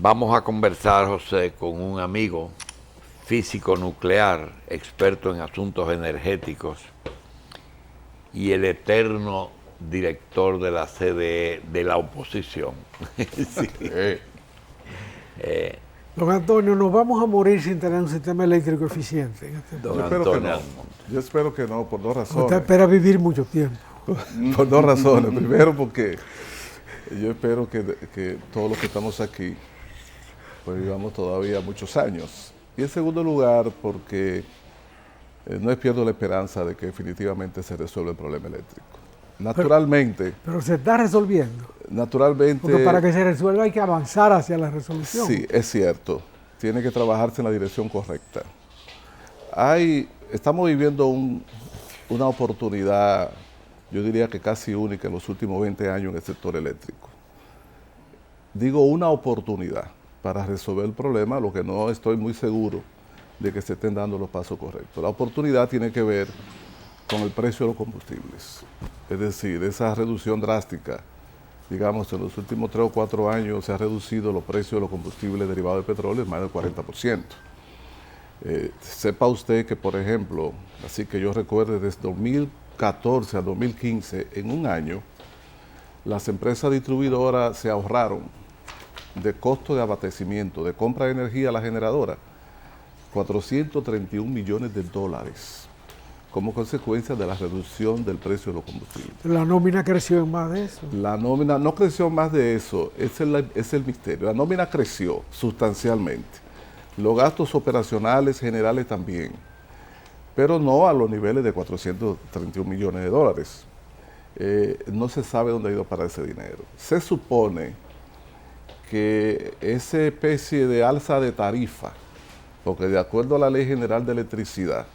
Vamos a conversar, José, con un amigo físico nuclear, experto en asuntos energéticos y el eterno director de la CDE de la oposición. Sí. Don Antonio, nos vamos a morir sin tener un sistema eléctrico eficiente. Don Yo espero que Antonio no. Almonte. Yo espero que no, por dos Usted razones. espera vivir mucho tiempo. Por dos razones. Primero, porque yo espero que todos los que estamos aquí, pues vivamos todavía muchos años. Y en segundo lugar, porque no pierdo la esperanza de que definitivamente se resuelva el problema eléctrico. Naturalmente, Pero se está resolviendo. Porque para que se resuelva hay que avanzar hacia la resolución. Sí, es cierto. Tiene que trabajarse en la dirección correcta. Estamos viviendo una oportunidad, yo diría que casi única en los últimos 20 años en el sector eléctrico. Digo una oportunidad para resolver el problema, lo que no estoy muy seguro de que se estén dando los pasos correctos. La oportunidad tiene que ver con el precio de los combustibles. Es decir, esa reducción drástica, digamos, en los últimos 3 o 4 años se ha reducido los precios de los combustibles derivados de petróleo en más del 40%. Sepa usted que, por ejemplo, así que yo recuerde, desde 2014 a 2015, en un año, las empresas distribuidoras se ahorraron de costo de abastecimiento, de compra de energía a la generadora, 431 millones de dólares como consecuencia de la reducción del precio de los combustibles. La nómina creció en más de eso. La nómina no creció más de eso, es el misterio. La nómina creció sustancialmente. Los gastos operacionales generales también, pero no a los niveles de 431 millones de dólares. No se sabe dónde ha ido para ese dinero. Se supone que esa especie de alza de tarifa, porque de acuerdo a la Ley General de Electricidad,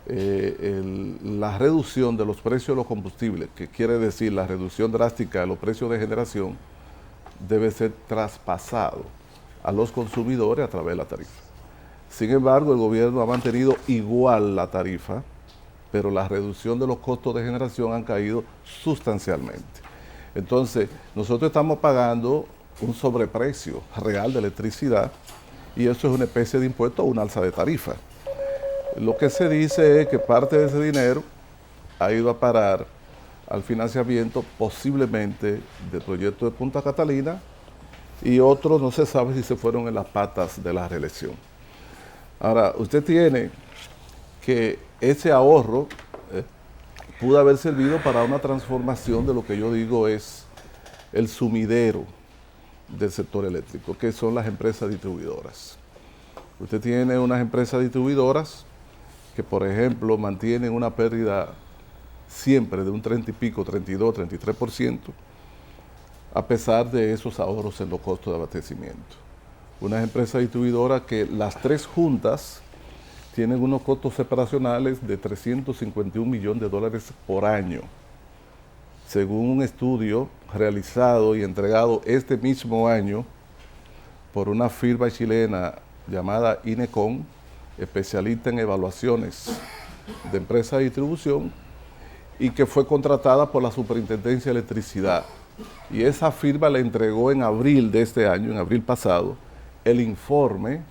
la reducción de los precios de los combustibles, que quiere decir la reducción drástica de los precios de generación, debe ser traspasado a los consumidores a través de la tarifa. Sin embargo, el gobierno ha mantenido igual la tarifa, pero la reducción de los costos de generación han caído sustancialmente. Entonces, nosotros estamos pagando un sobreprecio real de electricidad y eso es una especie de impuesto o una alza de tarifa. Lo que se dice es que parte de ese dinero ha ido a parar al financiamiento posiblemente del proyecto de Punta Catalina y otros no se sabe si se fueron en las patas de la reelección. Ahora, usted tiene que ese ahorro pudo haber servido para una transformación de lo que yo digo es el sumidero del sector eléctrico, que son las empresas distribuidoras. Usted tiene unas empresas distribuidoras que, por ejemplo, mantienen una pérdida siempre de un 30 y pico, 32, 33%, a pesar de esos ahorros en los costos de abastecimiento. Unas empresas distribuidoras que las tres juntas tienen unos costos separacionales de 351 millones de dólares por año, según un estudio realizado y entregado este mismo año por una firma chilena llamada Inecon, especialista en evaluaciones de empresas de distribución y que fue contratada por la Superintendencia de Electricidad. Y esa firma le entregó en abril de este año, en abril pasado, el informe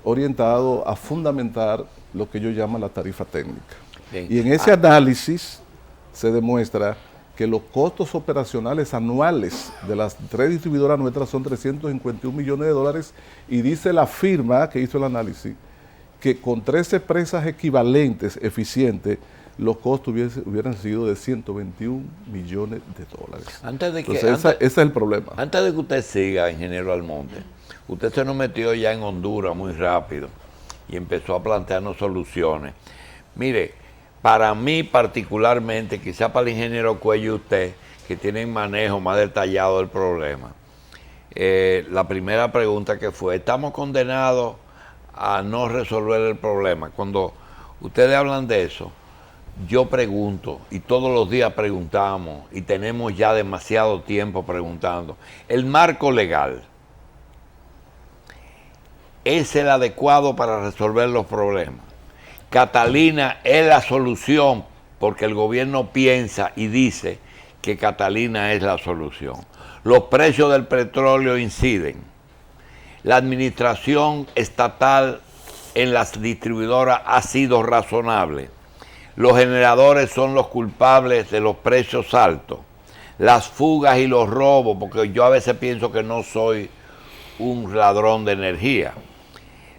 orientado a fundamentar lo que ellos llaman la tarifa técnica. Bien. Y en ese análisis se demuestra que los costos operacionales anuales de las tres distribuidoras nuestras son 351 millones de dólares y dice la firma que hizo el análisis que con 13 empresas equivalentes, eficientes, los costos hubieran sido de 121 millones de dólares. Ese es el problema. Antes de que usted siga, ingeniero Almonte, usted se nos metió ya en Honduras muy rápido y empezó a plantearnos soluciones. Mire, para mí particularmente, quizá para el ingeniero Cuello y usted, que tienen manejo más detallado del problema, la primera pregunta que fue, ¿estamos condenados a no resolver el problema? Cuando ustedes hablan de eso, yo pregunto, y todos los días preguntamos, y tenemos ya demasiado tiempo preguntando, ¿el marco legal es el adecuado para resolver los problemas? Catalina es la solución, porque el gobierno piensa y dice que Catalina es la solución. Los precios del petróleo inciden. La administración estatal en las distribuidoras ha sido razonable. Los generadores son los culpables de los precios altos. Las fugas y los robos, porque yo a veces pienso que no soy un ladrón de energía.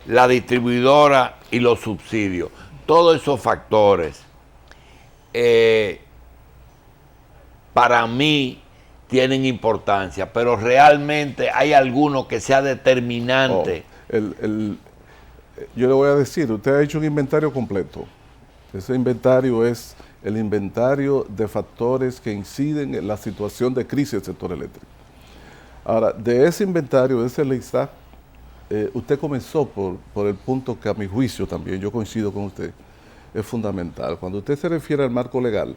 La distribuidora y los subsidios. Todos esos factores, para mí, tienen importancia, pero realmente hay alguno que sea determinante. Yo le voy a decir, usted ha hecho un inventario completo. Ese inventario es el inventario de factores que inciden en la situación de crisis del sector eléctrico. Ahora, de ese inventario, de ese lista, usted comenzó por el punto que a mi juicio también, yo coincido con usted, es fundamental. Cuando usted se refiere al marco legal,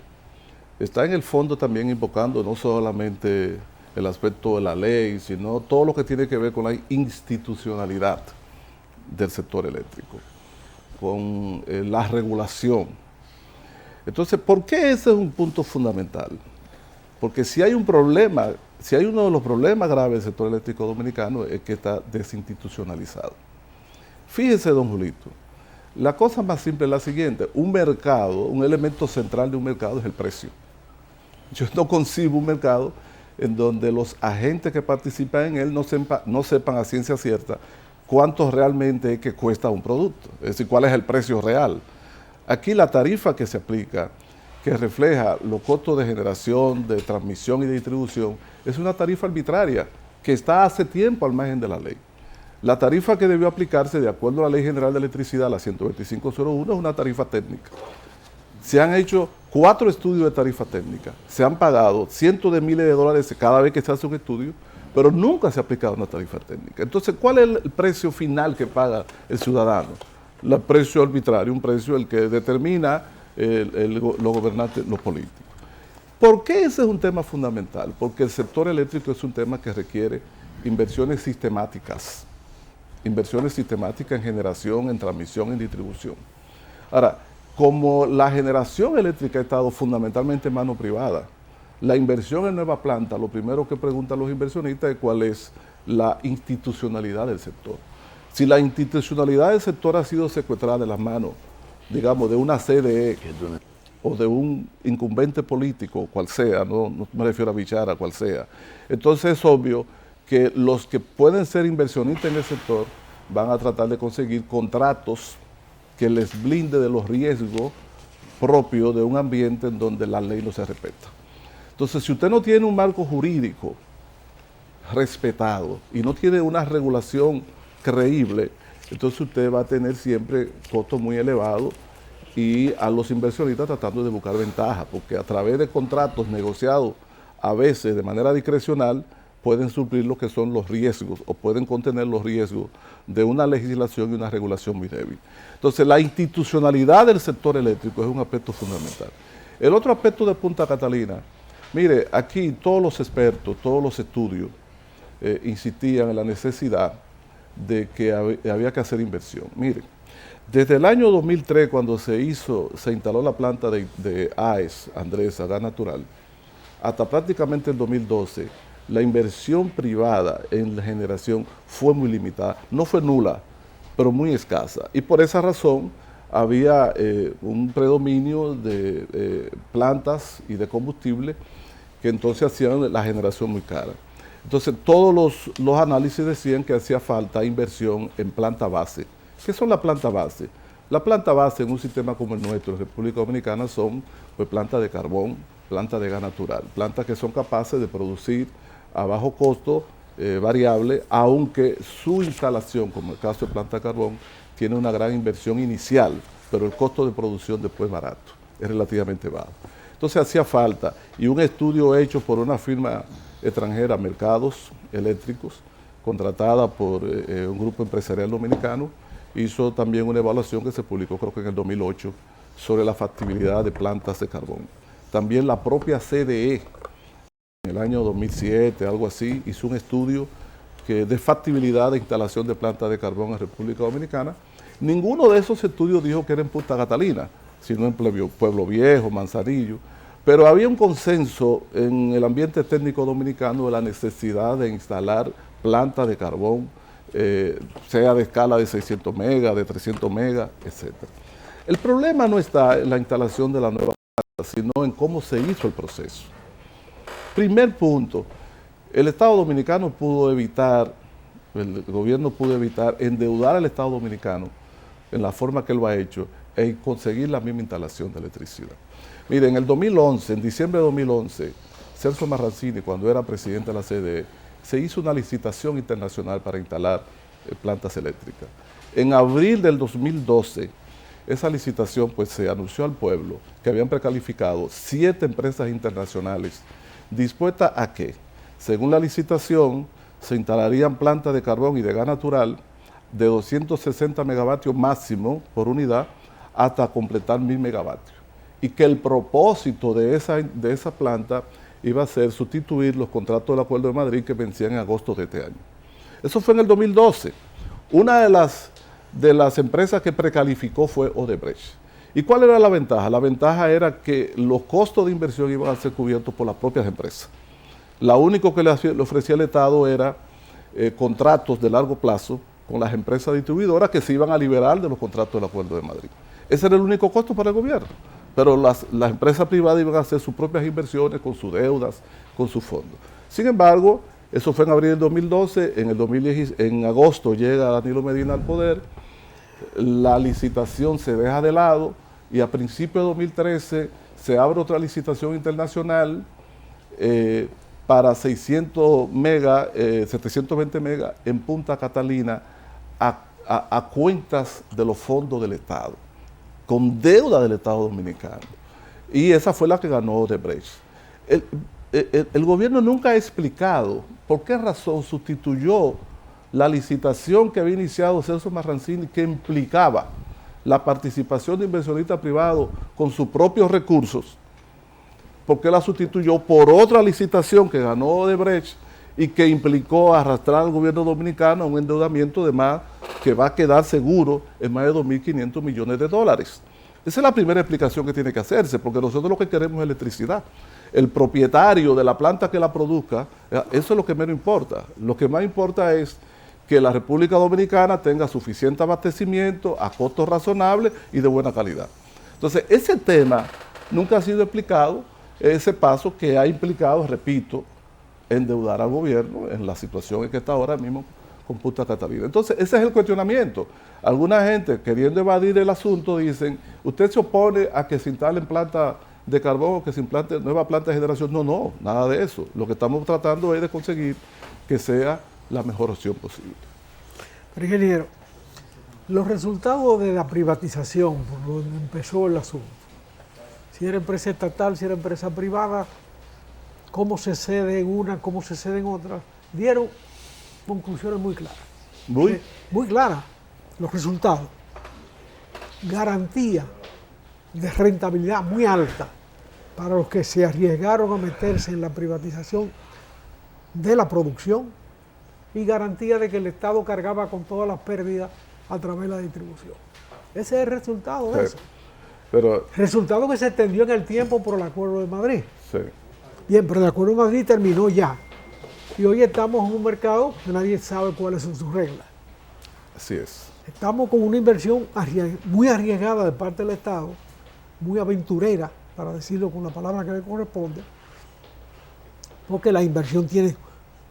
está en el fondo también invocando no solamente el aspecto de la ley, sino todo lo que tiene que ver con la institucionalidad del sector eléctrico, con la regulación. Entonces, ¿por qué ese es un punto fundamental? Porque si hay un problema, si hay uno de los problemas graves del sector eléctrico dominicano es que está desinstitucionalizado. Fíjese, don Julito, la cosa más simple es la siguiente: un mercado, un elemento central de un mercado es el precio. Yo no concibo un mercado en donde los agentes que participan en él no sepan a ciencia cierta cuánto realmente es que cuesta un producto, es decir, cuál es el precio real. Aquí la tarifa que se aplica, que refleja los costos de generación, de transmisión y de distribución, es una tarifa arbitraria que está hace tiempo al margen de la ley. La tarifa que debió aplicarse de acuerdo a la Ley General de Electricidad, la 12501, es una tarifa técnica. Se han hecho 4 estudios de tarifa técnica, se han pagado cientos de miles de dólares cada vez que se hace un estudio, pero nunca se ha aplicado una tarifa técnica. Entonces, ¿cuál es el precio final que paga el ciudadano? El precio arbitrario, un precio el que determina los gobernantes, los políticos. ¿Por qué ese es un tema fundamental? Porque el sector eléctrico es un tema que requiere inversiones sistemáticas en generación, en transmisión, en distribución. Ahora, como la generación eléctrica ha estado fundamentalmente en mano privada, la inversión en nueva planta, lo primero que preguntan los inversionistas es cuál es la institucionalidad del sector. Si la institucionalidad del sector ha sido secuestrada de las manos, digamos, de una CDE o de un incumbente político, cual sea, no me refiero a Bichara, cual sea, entonces es obvio que los que pueden ser inversionistas en el sector van a tratar de conseguir contratos que les blinde de los riesgos propios de un ambiente en donde la ley no se respeta. Entonces, si usted no tiene un marco jurídico respetado y no tiene una regulación creíble, entonces usted va a tener siempre costos muy elevados y a los inversionistas tratando de buscar ventaja, porque a través de contratos negociados a veces de manera discrecional pueden suplir lo que son los riesgos o pueden contener los riesgos de una legislación y una regulación muy débil. Entonces, la institucionalidad del sector eléctrico es un aspecto fundamental. El otro aspecto de Punta Catalina, mire, aquí todos los expertos, todos los estudios insistían en la necesidad de que había que hacer inversión. Mire, desde el año 2003, cuando se instaló la planta de AES, Andrés, Gas Natural, hasta prácticamente el 2012, la inversión privada en la generación fue muy limitada. No fue nula, pero muy escasa. Y por esa razón había un predominio de plantas y de combustible que entonces hacían la generación muy cara. Entonces todos los análisis decían que hacía falta inversión en planta base. ¿Qué son las plantas base? La planta base en un sistema como el nuestro, en República Dominicana, son pues, plantas de carbón, plantas de gas natural, plantas que son capaces de producir a bajo costo variable, aunque su instalación, como el caso de planta de carbón, tiene una gran inversión inicial, pero el costo de producción después es barato, es relativamente bajo. Entonces hacía falta, y un estudio hecho por una firma extranjera, Mercados Eléctricos, contratada por un grupo empresarial dominicano, hizo también una evaluación que se publicó creo que en el 2008 sobre la factibilidad de plantas de carbón. También la propia CDE, en el año 2007, algo así, hizo un estudio de factibilidad de instalación de plantas de carbón en República Dominicana. Ninguno de esos estudios dijo que era en Punta Catalina, sino en Pueblo Viejo, Manzanillo, Pero había un consenso en el ambiente técnico dominicano de la necesidad de instalar plantas de carbón, sea de escala de 600 megas, de 300 megas, etc. El problema no está en la instalación de la nueva planta, sino en cómo se hizo el proceso. Primer punto, el Estado Dominicano pudo evitar, el gobierno pudo evitar endeudar al Estado Dominicano en la forma que él lo ha hecho e conseguir la misma instalación de electricidad. Mire, en el 2011, en diciembre de 2011, Celso Marrancini, cuando era presidente de la CDE, se hizo una licitación internacional para instalar plantas eléctricas. En abril del 2012, esa licitación pues se anunció al pueblo que habían precalificado 7 empresas internacionales dispuestas a que, según la licitación, se instalarían plantas de carbón y de gas natural de 260 megavatios máximo por unidad hasta completar 1000 megavatios. Y que el propósito de esa planta iba a ser sustituir los contratos del Acuerdo de Madrid que vencían en agosto de este año. Eso fue en el 2012. Una de las empresas que precalificó fue Odebrecht. ¿Y cuál era la ventaja? La ventaja era que los costos de inversión iban a ser cubiertos por las propias empresas. Lo único que le ofrecía el Estado era contratos de largo plazo con las empresas distribuidoras que se iban a liberar de los contratos del Acuerdo de Madrid. Ese era el único costo para el gobierno. Pero las empresas privadas iban a hacer sus propias inversiones con sus deudas, con sus fondos. Sin embargo, eso fue en abril del 2012, en agosto llega Danilo Medina al poder, la licitación se deja de lado y a principios de 2013 se abre otra licitación internacional para 600 megas, 720 megas en Punta Catalina a cuentas de los fondos del Estado, con deuda del Estado Dominicano. Y esa fue la que ganó Odebrecht. El gobierno nunca ha explicado por qué razón sustituyó la licitación que había iniciado Celso Marrancini, que implicaba la participación de inversionistas privados con sus propios recursos, porque la sustituyó por otra licitación que ganó Odebrecht y que implicó arrastrar al gobierno dominicano a un endeudamiento de más que va a quedar seguro en más de 2.500 millones de dólares. Esa es la primera explicación que tiene que hacerse, porque nosotros lo que queremos es electricidad. El propietario de la planta que la produzca, eso es lo que menos importa. Lo que más importa es que la República Dominicana tenga suficiente abastecimiento a costos razonables y de buena calidad. Entonces, ese tema nunca ha sido explicado, ese paso que ha implicado, repito, endeudar al gobierno en la situación en que está ahora mismo con Punta Catalina. Entonces, ese es el cuestionamiento. Alguna gente, queriendo evadir el asunto, dicen, ¿usted se opone a que se instalen plantas de carbón o que se implante nueva planta de generación? No, nada de eso. Lo que estamos tratando es de conseguir que sea la mejor opción posible. Pero, ingeniero, los resultados de la privatización, por donde empezó el asunto, si era empresa estatal, si era empresa privada, cómo se cede en una, cómo se cede en otra, dieron conclusiones muy claras. Muy claras los resultados. Garantía de rentabilidad muy alta para los que se arriesgaron a meterse en la privatización de la producción y garantía de que el Estado cargaba con todas las pérdidas a través de la distribución. Ese es el resultado de eso. Resultado que se extendió en el tiempo por el Acuerdo de Madrid. Sí. Bien, pero el Acuerdo de Madrid terminó ya. Y hoy estamos en un mercado que nadie sabe cuáles son sus reglas. Así es. Estamos con una inversión muy arriesgada de parte del Estado, muy aventurera, para decirlo con la palabra que le corresponde, porque la inversión tiene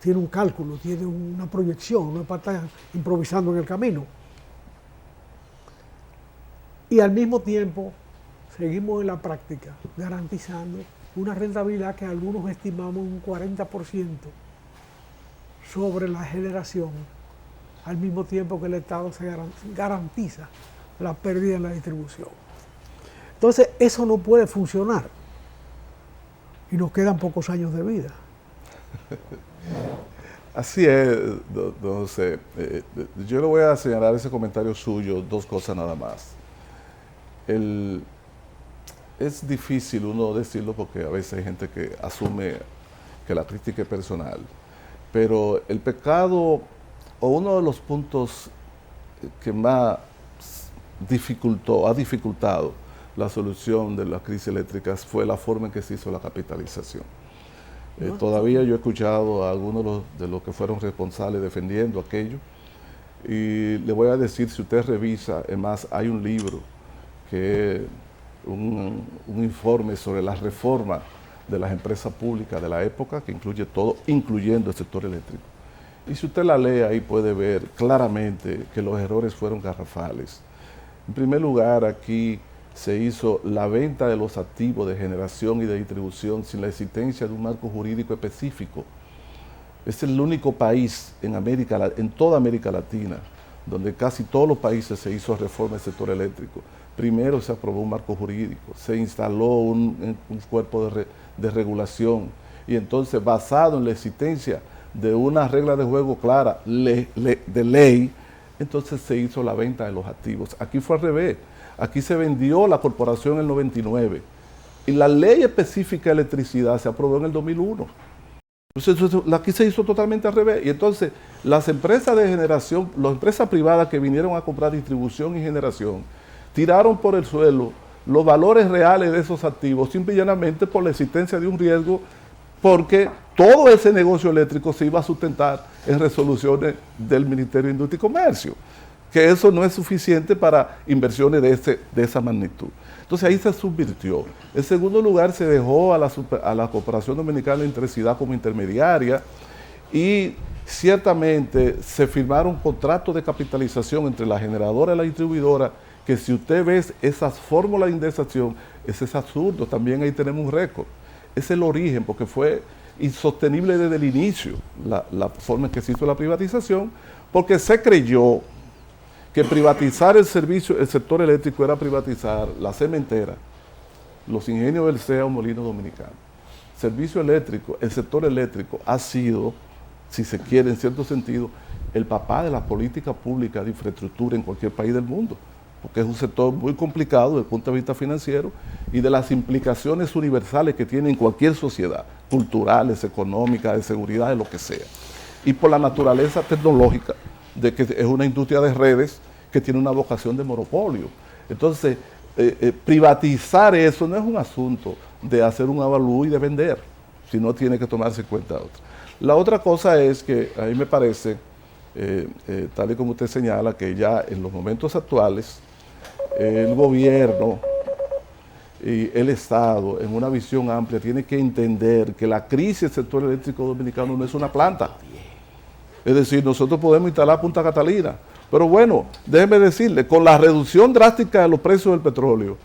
un cálculo, tiene una proyección, no es para estar improvisando en el camino. Y al mismo tiempo seguimos en la práctica garantizando una rentabilidad que algunos estimamos un 40% sobre la generación, al mismo tiempo que el Estado se garantiza la pérdida en la distribución. Entonces, eso no puede funcionar y nos quedan pocos años de vida. Así es, don José. Yo le voy a señalar ese comentario suyo, dos cosas nada más. Es difícil uno decirlo porque a veces hay gente que asume que la crítica es personal, pero el pecado o uno de los puntos que más ha dificultado la solución de la crisis eléctrica fue la forma en que se hizo la capitalización. Todavía yo he escuchado a algunos de los que fueron responsables defendiendo aquello, y le voy a decir, si usted revisa, además hay un libro que es un informe sobre la reforma de las empresas públicas de la época, que incluye todo, incluyendo el sector eléctrico. Y si usted la lee ahí puede ver claramente que los errores fueron garrafales. En primer lugar, aquí se hizo la venta de los activos de generación y de distribución sin la existencia de un marco jurídico específico. Es el único país en toda América Latina donde casi todos los países se hizo reforma del sector eléctrico. Primero se aprobó un marco jurídico, se instaló un cuerpo de regulación, y entonces, basado en la existencia de una regla de juego clara de ley, entonces se hizo la venta de los activos. Aquí fue al revés. Aquí se vendió la corporación en el 99 y la ley específica de electricidad se aprobó en el 2001. Entonces, aquí se hizo totalmente al revés. Y entonces las empresas de generación, las empresas privadas que vinieron a comprar distribución y generación, tiraron por el suelo los valores reales de esos activos, simple y llanamente por la existencia de un riesgo, porque todo ese negocio eléctrico se iba a sustentar en resoluciones del Ministerio de Industria y Comercio, que eso no es suficiente para inversiones de esa magnitud. Entonces ahí se subvirtió. En segundo lugar, se dejó a la Corporación Dominicana de Electricidad como intermediaria, y ciertamente se firmaron contratos de capitalización entre la generadora y la distribuidora, que si usted ve esas fórmulas de indexación, ese es absurdo. También ahí tenemos un récord. Es el origen, porque fue insostenible desde el inicio la forma en que se hizo la privatización, porque se creyó que privatizar el sector eléctrico era privatizar la cementera, los ingenios del CEA o Molino Dominicano. Servicio eléctrico, el sector eléctrico ha sido, si se quiere en cierto sentido, el papá de la política pública de infraestructura en cualquier país del mundo, porque es un sector muy complicado desde el punto de vista financiero y de las implicaciones universales que tiene en cualquier sociedad, culturales, económicas, de seguridad, de lo que sea. Y por la naturaleza tecnológica, de que es una industria de redes que tiene una vocación de monopolio. Entonces, privatizar eso no es un asunto de hacer un avalúo y de vender, sino tiene que tomarse en cuenta otra. La otra cosa es que a mí me parece, tal y como usted señala, que ya en los momentos actuales, el gobierno y el Estado, en una visión amplia, tiene que entender que la crisis del sector eléctrico dominicano no es una planta. Es decir, nosotros podemos instalar Punta Catalina, pero bueno, déjeme decirle, con la reducción drástica de los precios del petróleo,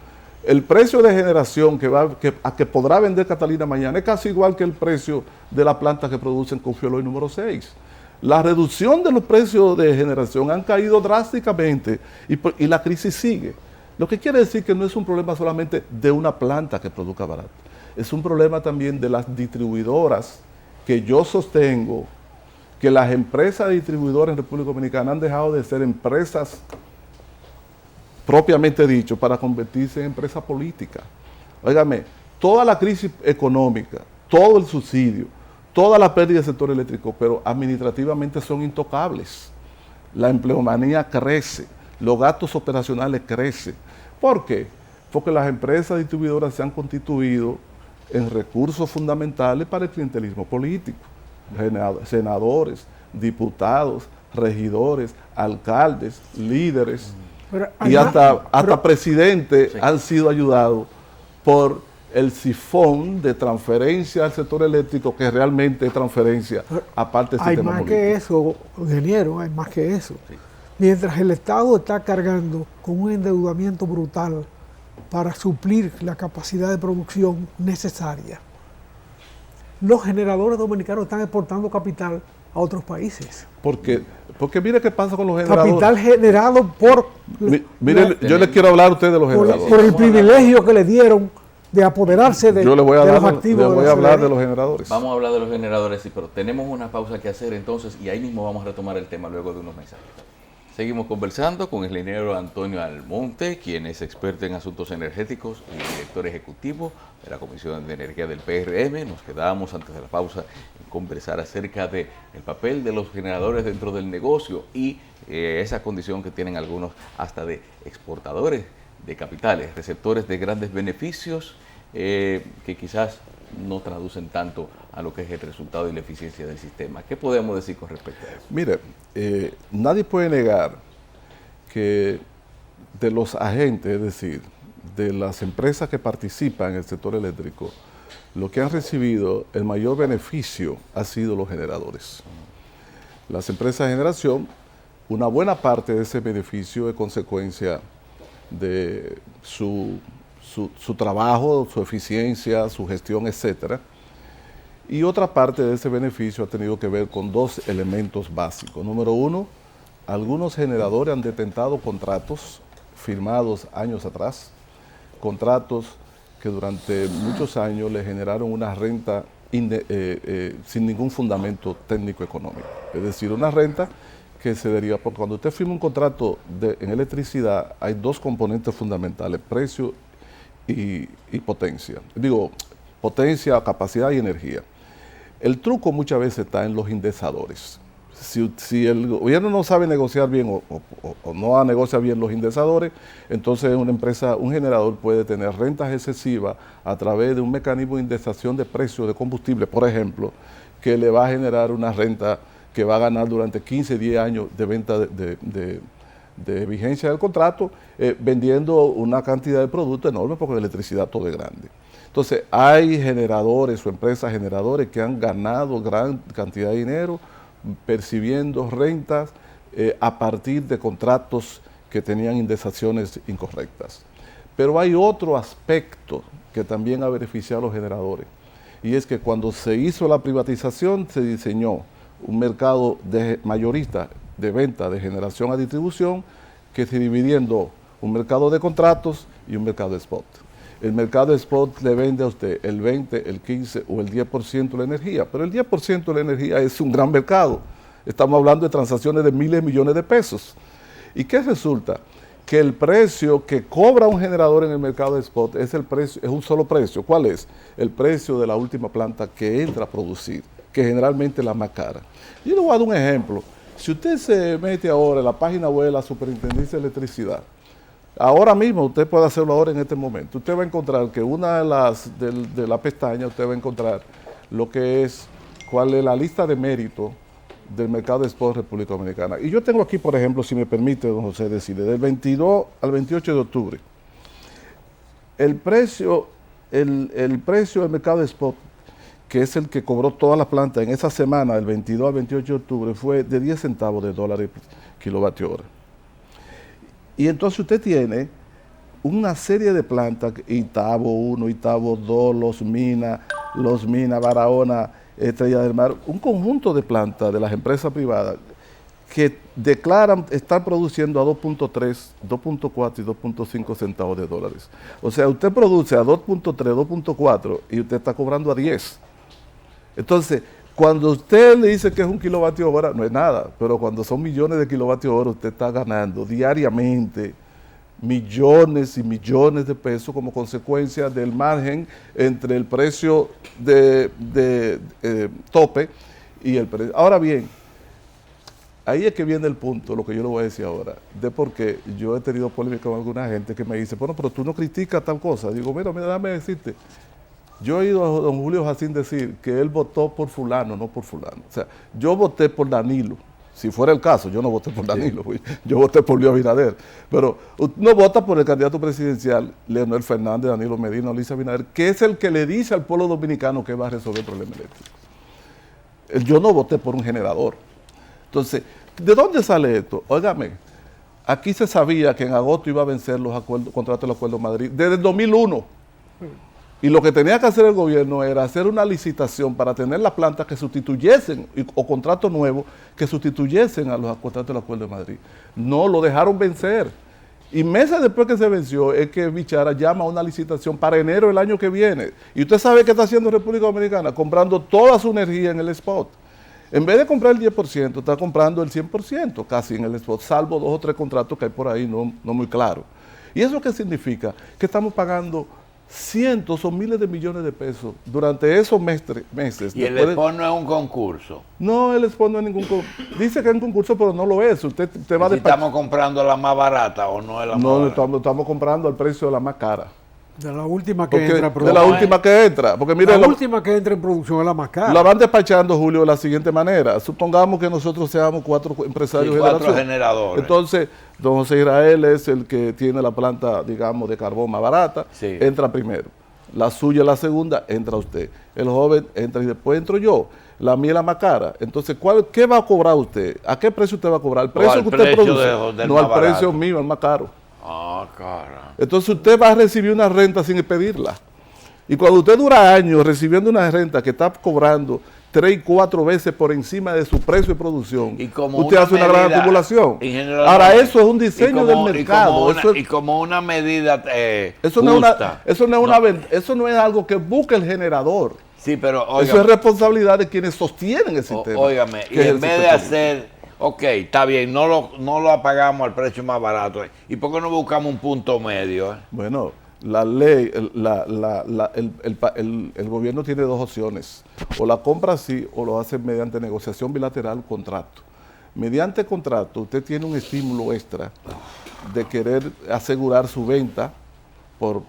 el precio de generación que podrá vender Catalina mañana es casi igual que el precio de la planta que producen Confioloy número 6. La reducción de los precios de generación han caído drásticamente y la crisis sigue. Lo que quiere decir que no es un problema solamente de una planta que produzca barato, es un problema también de las distribuidoras, que yo sostengo que las empresas distribuidoras en República Dominicana han dejado de ser empresas propiamente dicho para convertirse en empresa política. Óigame, toda la crisis económica, todo el subsidio, toda la pérdida del sector eléctrico, pero administrativamente son intocables. La empleomanía crece, los gastos operacionales crecen. ¿Por qué? Porque las empresas distribuidoras se han constituido en recursos fundamentales para el clientelismo político. Senadores, diputados, regidores, alcaldes, líderes y hasta presidentes han sido ayudados por el sifón de transferencia al sector eléctrico, que realmente es transferencia aparte del sistema político. Hay más que eso, ingeniero, hay más que eso. Sí. Mientras el Estado está cargando con un endeudamiento brutal para suplir la capacidad de producción necesaria, los generadores dominicanos están exportando capital a otros países. Porque mire qué pasa con los generadores. Capital generado por... Mire, yo les quiero hablar a ustedes de los generadores. Por el privilegio que le dieron de apoderarse de, los activos. Le voy a hablar de los generadores. Vamos a hablar de los generadores, sí, pero tenemos una pausa que hacer entonces y ahí mismo vamos a retomar el tema luego de unos mensajes. Seguimos conversando con el ingeniero Antonio Almonte, quien es experto en asuntos energéticos y director ejecutivo de la Comisión de Energía del PRM. Nos quedábamos antes de la pausa en conversar acerca del papel de los generadores dentro del negocio y esa condición que tienen algunos hasta de exportadores de capitales, receptores de grandes beneficios que quizás no traducen tanto a lo que es el resultado y la eficiencia del sistema. ¿Qué podemos decir con respecto a eso? Mire, nadie puede negar que de los agentes, es decir, de las empresas que participan en el sector eléctrico, lo que han recibido el mayor beneficio ha sido los generadores. Las empresas de generación, una buena parte de ese beneficio es consecuencia de su trabajo, su eficiencia, su gestión, etcétera. Y otra parte de ese beneficio ha tenido que ver con dos elementos básicos. Número uno, algunos generadores han detentado contratos firmados años atrás, contratos que durante muchos años le generaron una renta sin ningún fundamento técnico económico. Es decir, una renta que se deriva, porque cuando usted firma un contrato en electricidad hay dos componentes fundamentales, precio y potencia. Digo, potencia, capacidad y energía. El truco muchas veces está en los indexadores. Si el gobierno no sabe negociar bien o no negocia bien los indexadores, entonces una empresa, un generador puede tener rentas excesivas a través de un mecanismo de indexación de precios de combustible, por ejemplo, que le va a generar una renta que va a ganar durante 15, 10 años de venta de vigencia del contrato, vendiendo una cantidad de productos enorme porque la electricidad todo es grande. Entonces hay generadores o empresas generadores que han ganado gran cantidad de dinero percibiendo rentas a partir de contratos que tenían indexaciones incorrectas. Pero hay otro aspecto que también ha beneficiado a los generadores, y es que cuando se hizo la privatización se diseñó un mercado mayorista de venta de generación a distribución que se dividía en dos, un mercado de contratos y un mercado de spot. El mercado de spot le vende a usted el 20, el 15 o el 10% de la energía, pero el 10% de la energía es un gran mercado. Estamos hablando de transacciones de miles de millones de pesos. ¿Y qué resulta? Que el precio que cobra un generador en el mercado de spot es un solo precio. ¿Cuál es? El precio de la última planta que entra a producir, que generalmente es la más cara. Yo le voy a dar un ejemplo. Si usted se mete ahora en la página web de la Superintendencia de Electricidad, ahora mismo, usted puede hacerlo ahora en este momento, usted va a encontrar que una de las pestañas, usted va a encontrar lo que es, cuál es la lista de mérito del mercado de spot de República Dominicana. Y yo tengo aquí, por ejemplo, si me permite, don José, decirle, del 22 al 28 de octubre, el precio del mercado de spot, que es el que cobró todas las plantas en esa semana, del 22 al 28 de octubre, fue de 10 centavos de dólar kilovatio hora. Y entonces usted tiene una serie de plantas, Itabo 1, Itabo 2, Los Minas, Barahona, Estrella del Mar, un conjunto de plantas de las empresas privadas que declaran estar produciendo a 2.3, 2.4 y 2.5 centavos de dólares. O sea, usted produce a 2.3, 2.4 y usted está cobrando a 10. Entonces, cuando usted le dice que es un kilovatio hora, no es nada, pero cuando son millones de kilovatios hora, usted está ganando diariamente millones y millones de pesos como consecuencia del margen entre el precio de tope y el precio. Ahora bien, ahí es que viene el punto, lo que yo le voy a decir ahora, de por qué yo he tenido polémica con alguna gente que me dice, bueno, pero tú no criticas tal cosa. Digo, mira, déjame decirte, yo he oído a don Julio Jacín decir que él votó por fulano, no por fulano. O sea, yo voté por Danilo. Si fuera el caso, yo no voté por Danilo, yo voté por Luis Abinader. Pero no vota por el candidato presidencial, Leonel Fernández, Danilo Medina, Luis Abinader, que es el que le dice al pueblo dominicano que va a resolver el problema eléctrico. Yo no voté por un generador. Entonces, ¿de dónde sale esto? Óigame, aquí se sabía que en agosto iba a vencer los contratos del Acuerdo de Madrid desde el 2001. Y lo que tenía que hacer el gobierno era hacer una licitación para tener las plantas que sustituyesen, o contratos nuevos que sustituyesen a los contratos del Acuerdo de Madrid. No, lo dejaron vencer. Y meses después que se venció es que Bichara llama a una licitación para enero del año que viene. Y usted sabe qué está haciendo República Dominicana, comprando toda su energía en el spot. En vez de comprar el 10%, está comprando el 100% casi en el spot, salvo 2 o 3 contratos que hay por ahí no muy claros. ¿Y eso qué significa? Que estamos pagando cientos o miles de millones de pesos durante esos meses. Y el después Export no es un concurso. No, el Export no es ningún concurso. Dice que es un concurso, pero no lo es. Usted te va a Si despachar. estamos comprando la más barata o no es la más No, barata. estamos comprando al precio de la más cara. De la última que Porque, entra a de la producción. última que entra. Porque mire, La última que entra en producción es la más cara. la van despachando, Julio, de la siguiente manera. Supongamos que nosotros seamos 4 empresarios Sí, de 4 generación. generadores. Entonces, don José Israel es el que tiene la planta, digamos, de carbón más barata. Sí. Entra primero. La suya, la segunda, entra usted. El joven entra y después entro yo. La mía es la más cara. Entonces, ¿qué va a cobrar usted? ¿A qué precio usted va a cobrar? ¿El precio al que usted precio produce? del No más al precio barato. mío, el más caro. Ah, cara. Entonces usted va a recibir una renta sin pedirla. Y cuando usted dura años recibiendo una renta que está cobrando 3 y 4 veces por encima de su precio de producción, Y como usted hace una gran medida, acumulación. ingeniero Ahora, Almonte, eso es un diseño del mercado. Y como una medida Eso no es justa. eso no es algo que busque el generador. Sí, pero Eso óigame, es responsabilidad de quienes sostienen el sistema. óigame, que y es el en vez sector de público. hacer, ok, está bien, no lo apagamos al precio más barato. ¿Y por qué no buscamos un punto medio? Bueno, la ley, el gobierno tiene 2 opciones. O la compra así o lo hace mediante negociación bilateral, contrato. Mediante contrato, usted tiene un estímulo extra de querer asegurar su venta por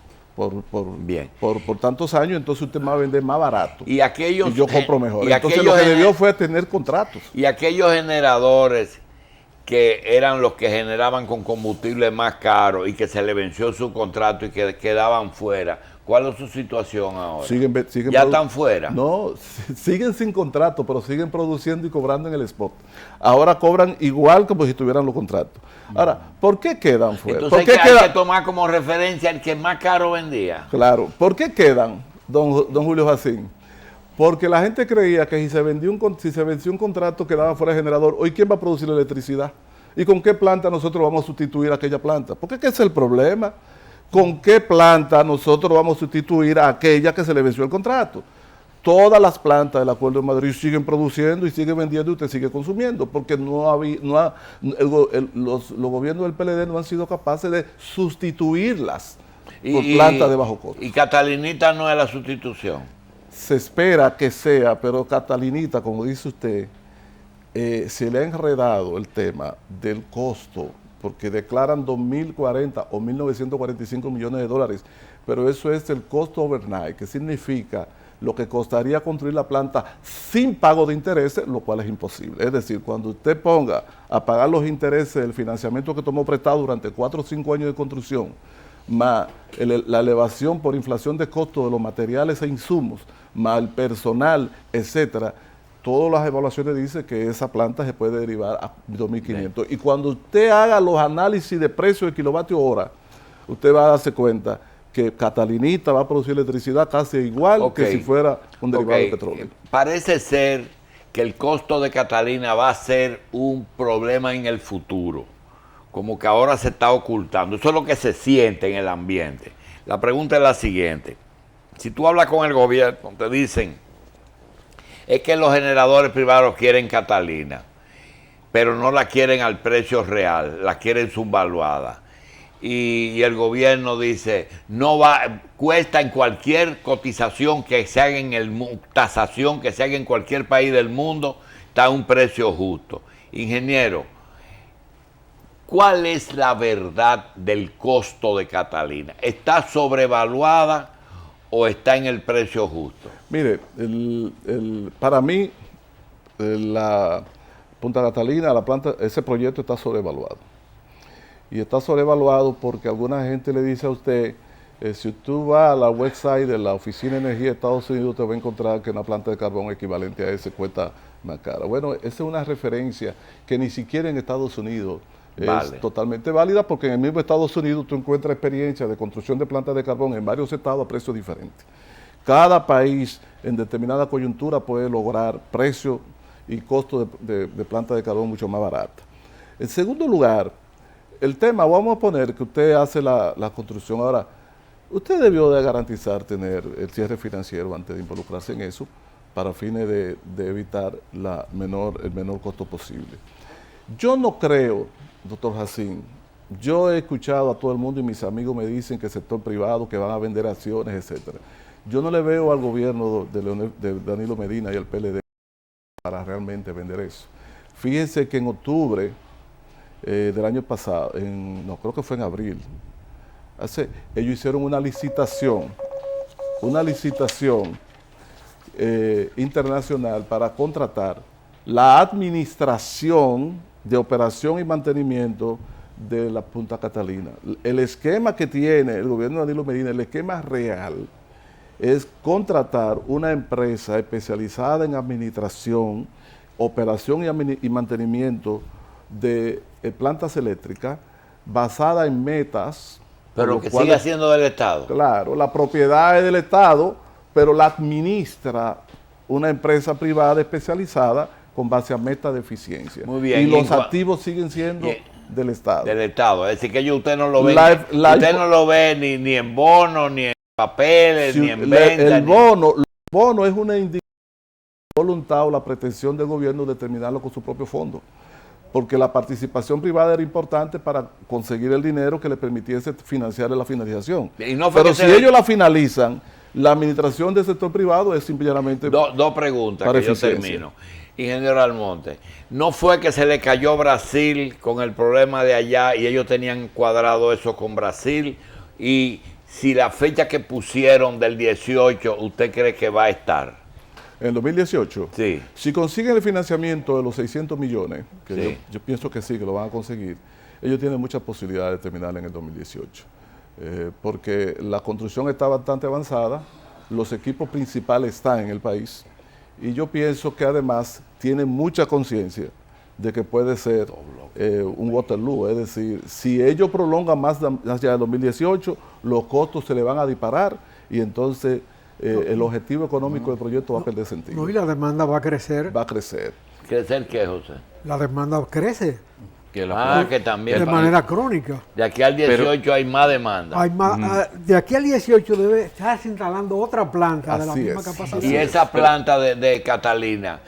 Bien. por tantos años, entonces usted me va a vender más barato. Y aquellos Y yo compro mejor. y Entonces aquellos lo que gener- debió fue tener contratos. Y aquellos generadores que eran los que generaban con combustible más caro y que se le venció su contrato y que quedaban fuera, ¿cuál es su situación ahora? Siguen ¿Ya produ- están fuera? No, siguen sin contrato, pero siguen produciendo y cobrando en el spot. Ahora cobran igual como si tuvieran los contratos. Ahora, ¿por qué quedan fuera? Entonces ¿Por qué hay que quedan? tomar como referencia el que más caro vendía. Claro, ¿por qué quedan, don Julio Jacín? Porque la gente creía que si se venció un contrato quedaba fuera de generador. Hoy, ¿quién va a producir la electricidad? ¿Y con qué planta nosotros vamos a sustituir aquella planta? Porque ese es el problema. ¿Con qué planta nosotros vamos a sustituir a aquella que se le venció el contrato? Todas las plantas del Acuerdo de Madrid siguen produciendo y siguen vendiendo y usted sigue consumiendo, porque los gobiernos del PLD no han sido capaces de sustituirlas por plantas de bajo costo. Y Catalinita no es la sustitución. Se espera que sea, pero Catalinita, como dice usted, se le ha enredado el tema del costo, porque declaran 2.040 o 1.945 millones de dólares, pero eso es el costo overnight, que significa lo que costaría construir la planta sin pago de intereses, lo cual es imposible. Es decir, cuando usted ponga a pagar los intereses del financiamiento que tomó prestado durante 4 o 5 años de construcción, más la elevación por inflación de costos de los materiales e insumos, más el personal, etcétera, todas las evaluaciones dicen que esa planta se puede derivar a 2.500. Y cuando usted haga los análisis de precio de kilovatio hora, usted va a darse cuenta que Catalinita va a producir electricidad casi igual que si fuera un derivado de petróleo. Parece ser que el costo de Catalina va a ser un problema en el futuro, como que ahora se está ocultando. Eso es lo que se siente en el ambiente. La pregunta es la siguiente. Si tú hablas con el gobierno, te dicen, es que los generadores privados quieren Catalina, pero no la quieren al precio real, la quieren subvaluada. Y el gobierno dice, cuesta en cualquier cotización que se haga tasación que se haga en cualquier país del mundo, está a un precio justo. Ingeniero, ¿cuál es la verdad del costo de Catalina? ¿Está sobrevaluada o está en el precio justo? Mire, para mí, la Punta Catalina, ese proyecto está sobrevaluado. Y está sobrevaluado porque alguna gente le dice a usted, si tú vas a la website de la Oficina de Energía de Estados Unidos, te va a encontrar que una planta de carbón equivalente a ese cuesta más cara. Bueno, esa es una referencia que ni siquiera en Estados Unidos es totalmente válida, porque en el mismo Estados Unidos tú encuentras experiencias de construcción de plantas de carbón en varios estados a precios diferentes. Cada país en determinada coyuntura puede lograr precios y costos de planta de carbón mucho más barata. En segundo lugar, el tema, vamos a poner que usted hace la construcción. Ahora, usted debió de garantizar tener el cierre financiero antes de involucrarse en eso, para fines de evitar el menor costo posible. Yo no creo, doctor Jacín, yo he escuchado a todo el mundo y mis amigos me dicen que el sector privado, que van a vender acciones, etcétera. Yo no le veo al gobierno de Danilo Medina y al PLD para realmente vender eso. Fíjense que en octubre del año pasado, no, creo que fue en abril, ellos hicieron una licitación internacional para contratar la administración de operación y mantenimiento de la Punta Catalina. El esquema que tiene el gobierno de Danilo Medina, el esquema real, es contratar una empresa especializada en administración, operación y mantenimiento de plantas eléctricas basada en metas. Pero que sigue siendo del Estado. Claro, la propiedad es del Estado, pero la administra una empresa privada especializada con base a metas de eficiencia. Muy bien. Y los activos siguen siendo del Estado. Del Estado. Es decir, que usted no lo ve, usted no lo ve ni en bonos, ni en papeles, ni en venta. El bono es una indicación de voluntad o la pretensión del gobierno de determinarlo con su propio fondo. Porque la participación privada era importante para conseguir el dinero que le permitiese financiar la finalización. Pero si ellos la finalizan, la administración del sector privado es simplemente... Dos preguntas que yo termino. Ingeniero Almonte, ¿no fue que se le cayó Brasil con el problema de allá y ellos tenían cuadrado eso con Brasil? Y si la fecha que pusieron del 18, ¿usted cree que va a estar? ¿En 2018? Sí. Si consiguen el financiamiento de los 600 millones, que sí, yo pienso que sí, que lo van a conseguir, ellos tienen muchas posibilidades de terminar en el 2018. Porque la construcción está bastante avanzada, los equipos principales están en el país, y yo pienso que además tienen mucha conciencia de que puede ser un Waterloo, es decir, si ellos prolongan más allá del 2018, los costos se le van a disparar, y entonces... el objetivo económico del proyecto va a perder sentido. No, y la demanda va a crecer. Va a crecer. ¿Crecer qué, José? La demanda crece. Que también. De manera crónica. De aquí al 18 hay más demanda. Hay más, de aquí al 18 debe estarse instalando otra planta de la misma capacidad. Y esa planta de Catalina,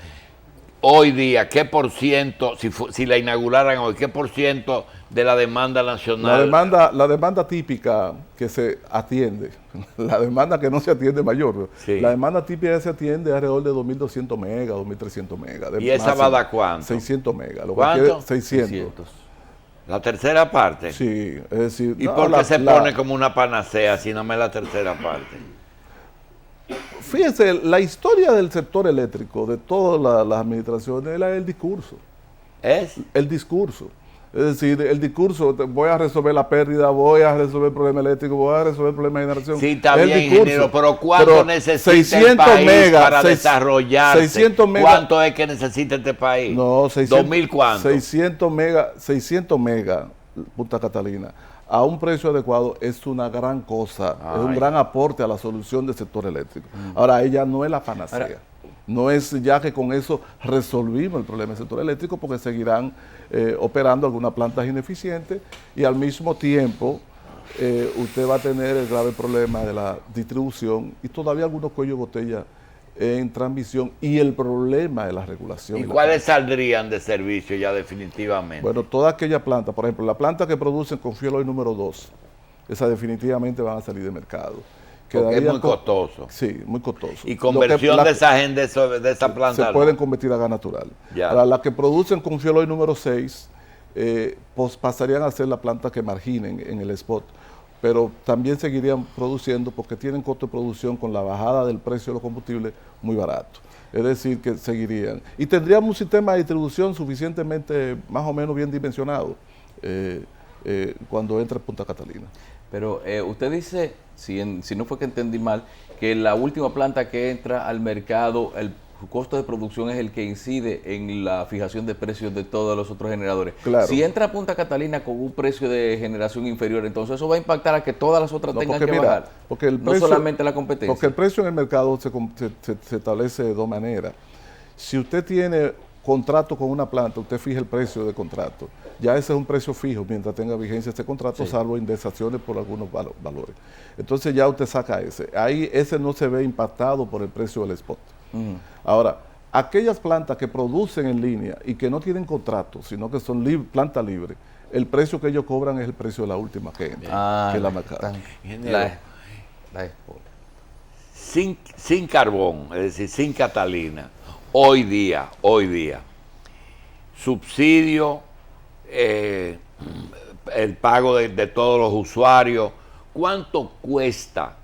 hoy día, ¿qué por ciento, si la inauguraran hoy, qué por ciento de la demanda nacional? La demanda típica que se atiende, la demanda que no se atiende mayor, sí, la demanda típica que se atiende es alrededor de 2.200 megas, 2.300 megas. ¿Y esa va a dar cuánto? 600 megas. ¿Cuánto? 600. ¿La tercera parte? Sí, es decir... ¿Y por qué se pone como una panacea si no me la tercera parte? Fíjense, la historia del sector eléctrico, de todas las administraciones, es el discurso. ¿Es? El discurso. Es decir, el discurso, voy a resolver la pérdida, voy a resolver el problema eléctrico, voy a resolver el problema de generación. Sí, está bien, ingeniero, pero ¿cuánto necesita el país para desarrollarse? 600 megas. ¿Cuánto es que necesita este país? No, 600, ¿2000 cuánto? 600 megas, Punta Catalina, a un precio adecuado es una gran cosa, es un gran aporte a la solución del sector eléctrico. Ahora, ella no es la panacea. No es ya que con eso resolvimos el problema del sector eléctrico, porque seguirán operando algunas plantas ineficientes y al mismo tiempo usted va a tener el grave problema de la distribución y todavía algunos cuellos de botella en transmisión y el problema de la regulación. ¿Y cuáles saldrían de servicio ya definitivamente? Bueno, toda aquella planta, por ejemplo, la planta que producen con fuel oil número 2, esa definitivamente van a salir de mercado. Porque es muy costoso. Sí, muy costoso. ¿Y conversión de esa gente, de esa planta? Se pueden convertir a gas natural. Ahora, las que producen con fuel oil número 6, pues pasarían a ser la planta que marginen en el spot, pero también seguirían produciendo porque tienen costo de producción con la bajada del precio de los combustibles muy barato. Es decir, que seguirían. Y tendríamos un sistema de distribución suficientemente, más o menos bien dimensionado cuando entre Punta Catalina. Pero usted dice, si no fue que entendí mal, que la última planta que entra al mercado, el costo de producción es el que incide en la fijación de precios de todos los otros generadores. Claro. Si entra Punta Catalina con un precio de generación inferior, entonces eso va a impactar a que todas las otras tengan que bajar. Porque el no precio, solamente la competencia. Porque el precio en el mercado se establece de dos maneras. Si usted tiene contrato con una planta, usted fija el precio de contrato. Ya ese es un precio fijo mientras tenga vigencia este contrato, salvo indexaciones por algunos valores. Entonces ya usted saca ese. Ahí ese no se ve impactado por el precio del spot. Ahora, aquellas plantas que producen en línea y que no tienen contrato, sino que son plantas libres, el precio que ellos cobran es el precio de la última que entra, que es la marcada. La export. Sin carbón, es decir, sin Catalina, hoy día, subsidio, el pago de todos los usuarios, ¿cuánto cuesta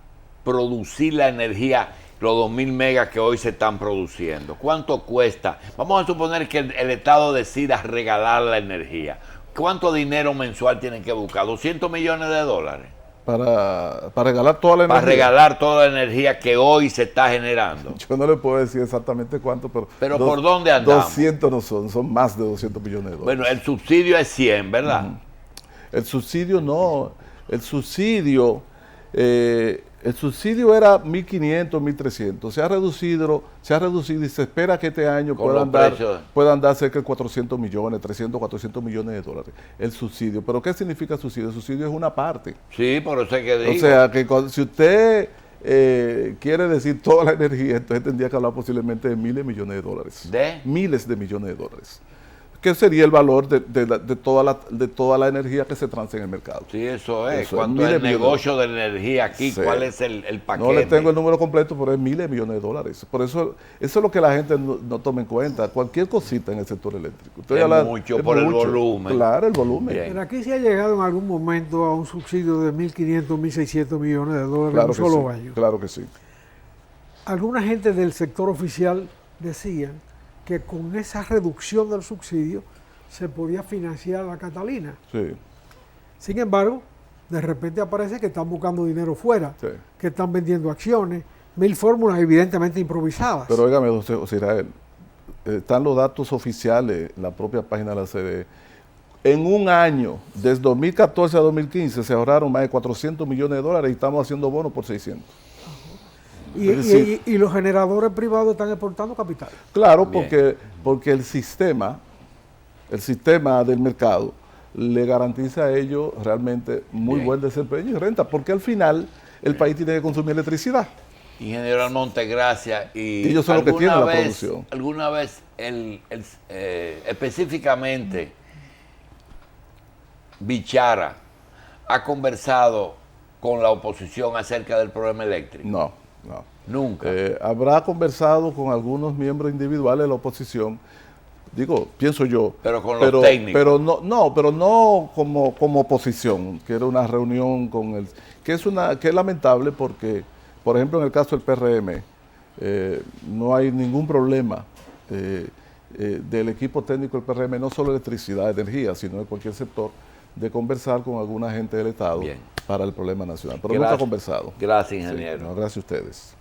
producir la energía, los 2.000 megas que hoy se están produciendo? ¿Cuánto cuesta? Vamos a suponer que el Estado decida regalar la energía. ¿Cuánto dinero mensual tienen que buscar? ¿200 millones de dólares? Para regalar toda la energía. Para regalar toda la energía que hoy se está generando. Yo no le puedo decir exactamente cuánto, pero ¿por dónde andamos? 200 no son más de 200 millones de dólares. Bueno, el subsidio es 100, ¿verdad? El subsidio no, el subsidio era 1.500, 1.300. Se ha reducido y se espera que este año puedan dar cerca de 400 millones, 300, 400 millones de dólares. El subsidio. ¿Pero qué significa subsidio? El subsidio es una parte. Sí, por eso es que digo. O sea, que si usted quiere decir toda la energía, entonces tendría que hablar posiblemente de miles de millones de dólares. ¿De? Miles de millones de dólares. ¿Qué sería el valor de toda la energía que se transa en el mercado? Sí, eso es. Eso ¿Cuánto es el negocio de la energía aquí? Sí. ¿Cuál es el paquete? No le tengo el número completo, pero es miles de millones de dólares. Por eso es lo que la gente no toma en cuenta. Cualquier cosita en el sector eléctrico. Es mucho por el volumen. Claro, el volumen. Bien. Pero aquí se ha llegado en algún momento a un subsidio de 1.500, 1.600 millones de dólares Claro en un que solo sí, año. claro que sí. Alguna gente del sector oficial decían que con esa reducción del subsidio se podía financiar la Catalina. Sí. Sin embargo, de repente aparece que están buscando dinero fuera, Sí. que están vendiendo acciones, 1000 fórmulas evidentemente improvisadas. Pero óigame, José Israel, están los datos oficiales en la propia página de la CDE. En un año, desde 2014 a 2015, se ahorraron más de 400 millones de dólares y estamos haciendo bonos por 600. Y los generadores privados están exportando capital. Claro, Bien. porque el sistema del mercado le garantiza a ellos realmente muy Bien. buen desempeño y renta, porque al final el país tiene que consumir electricidad. Ingeniero Almonte, gracias. Y ellos son los que tienen la vez- producción. ¿Alguna vez específicamente Bichara ha conversado con la oposición acerca del problema eléctrico? No. Nunca. Habrá conversado con algunos miembros individuales de la oposición, pienso yo. Pero con los técnicos. Pero no como oposición, que era una reunión que es lamentable porque, por ejemplo, en el caso del PRM, no hay ningún problema del equipo técnico del PRM, no solo electricidad, energía, sino de cualquier sector, de conversar con alguna gente del Estado Bien. para el problema nacional. Pero Gracias. nunca ha conversado. Gracias, ingeniero. Sí, no, gracias a ustedes.